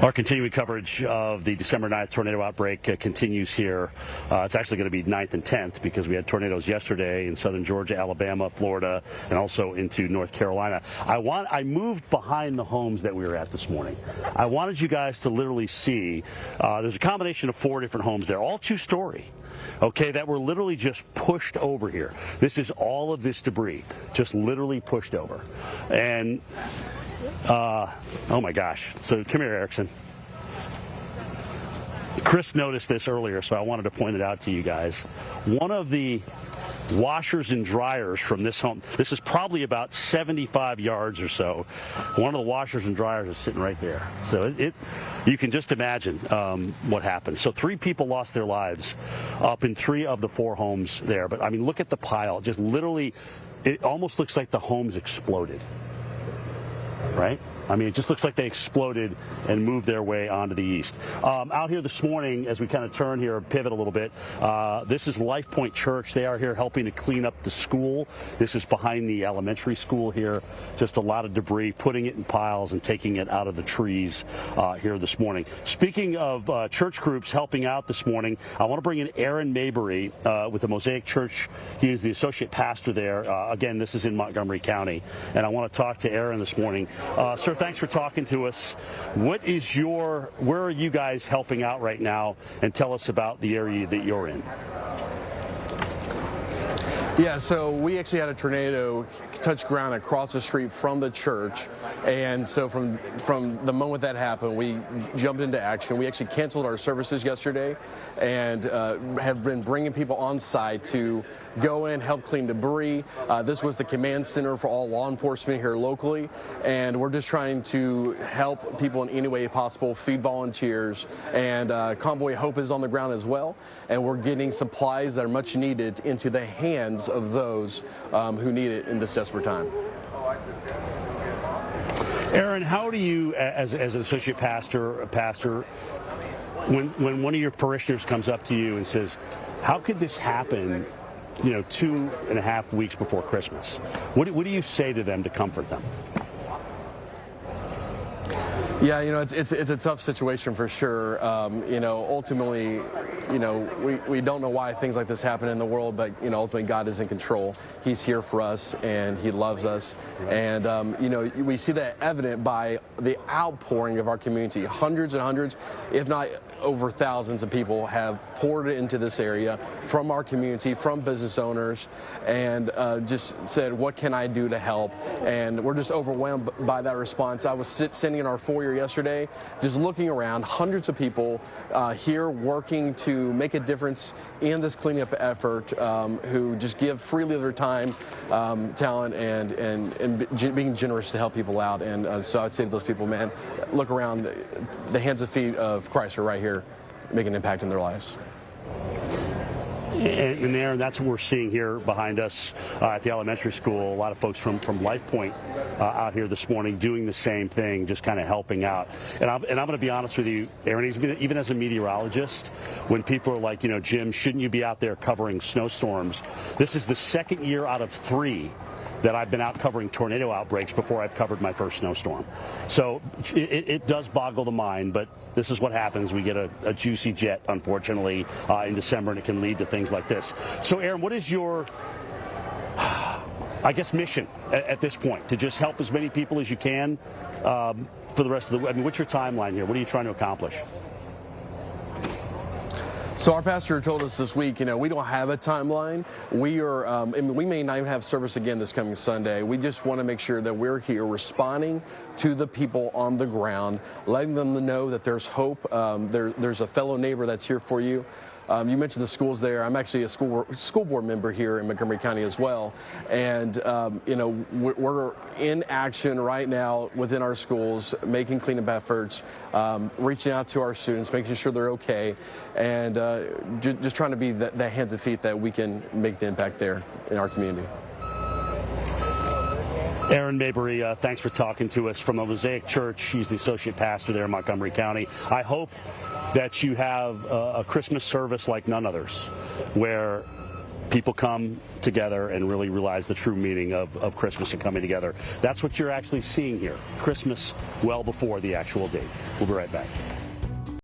Our continuing coverage of the December 9th tornado outbreak continues here. It's actually going to be 9th and 10th because we had tornadoes yesterday in southern Georgia, Alabama, Florida, and also into North Carolina. I moved behind the homes that we were at this morning. I wanted you guys to literally see. There's a combination of 4 different homes there, all 2-story. Okay, that were literally just pushed over here. This is all of this debris, just literally pushed over. And oh my gosh. So come here, Erickson. Chris noticed this earlier, so I wanted to point it out to you guys. One of the washers and dryers from this home, this is probably about 75 yards or so. One of the washers and dryers is sitting right there. So you can just imagine what happened. So 3 people lost their lives up in 3 of the 4 homes there. But I mean, look at the pile. Just literally, it almost looks like the homes exploded. Right? I mean, it just looks like they exploded and moved their way onto the east. Out here this morning, as we kind of turn here and pivot a little bit, this is Life Point Church. They are here helping to clean up the school. This is behind the elementary school here. Just a lot of debris, putting it in piles and taking it out of the trees here this morning. Speaking of church groups helping out this morning, I want to bring in Aron Maberry with the Mosaic Church. He is the associate pastor there. Again, this is in Montgomery County. And I want to talk to Aron this morning. Sir, thanks for talking to us. Where are you guys helping out right now? And tell us about the area that you're in. Yeah, so we actually had a tornado touch ground across the street from the church, and so from the moment that happened, we jumped into action. We actually canceled our services yesterday and have been bringing people on site to go in, help clean debris. This was the command center for all law enforcement here locally, and we're just trying to help people in any way possible, feed volunteers, and Convoy Hope is on the ground as well, and we're getting supplies that are much needed into the hands of those who need it in this desperate time. Aron, how do you, as an associate pastor, when one of your parishioners comes up to you and says, how could this happen, 2.5 weeks before Christmas? What do you say to them to comfort them? Yeah, it's a tough situation for sure. Ultimately, we don't know why things like this happen in the world, but ultimately God is in control. He's here for us, and He loves us. And we see that evident by the outpouring of our community. Hundreds and hundreds, if not over thousands of people have poured into this area from our community, from business owners, and just said, what can I do to help? And we're just overwhelmed by that response. I was sitting in our foyer yesterday, just looking around, hundreds of people here working to make a difference in this cleanup effort, who just give freely of their time, talent, and being generous to help people out. And so I'd say to those people, man, look around. The hands and feet of Christ are right here, making an impact in their lives. And Aron, that's what we're seeing here behind us at the elementary school. A lot of folks from Life Point out here this morning doing the same thing, just kind of helping out. And I'm going to be honest with you, Aron, even as a meteorologist, when people are like, Jim, shouldn't you be out there covering snowstorms? This is the second year out of 3 that I've been out covering tornado outbreaks before I've covered my first snowstorm. So it does boggle the mind, but this is what happens. We get a juicy jet, unfortunately, in December, and it can lead to things like this. So, Aron, what is your, mission at this point? To just help as many people as you can for the rest of the, what's your timeline here? What are you trying to accomplish? So our pastor told us this week, we don't have a timeline. We are, we may not even have service again this coming Sunday. We just want to make sure that we're here responding to the people on the ground, letting them know that there's hope. There's a fellow neighbor that's here for you. You mentioned the schools there. I'm actually a school board member here in Montgomery County as well. And, we're in action right now within our schools, making cleanup efforts, reaching out to our students, making sure they're okay, and just trying to be the hands and feet that we can make the impact there in our community. Aron Maberry, thanks for talking to us from the Mosaic Church. He's the associate pastor there in Montgomery County. I hope that you have a Christmas service like none others, where people come together and really realize the true meaning of Christmas and coming together. That's what you're actually seeing here. Christmas well before the actual date. We'll be right back.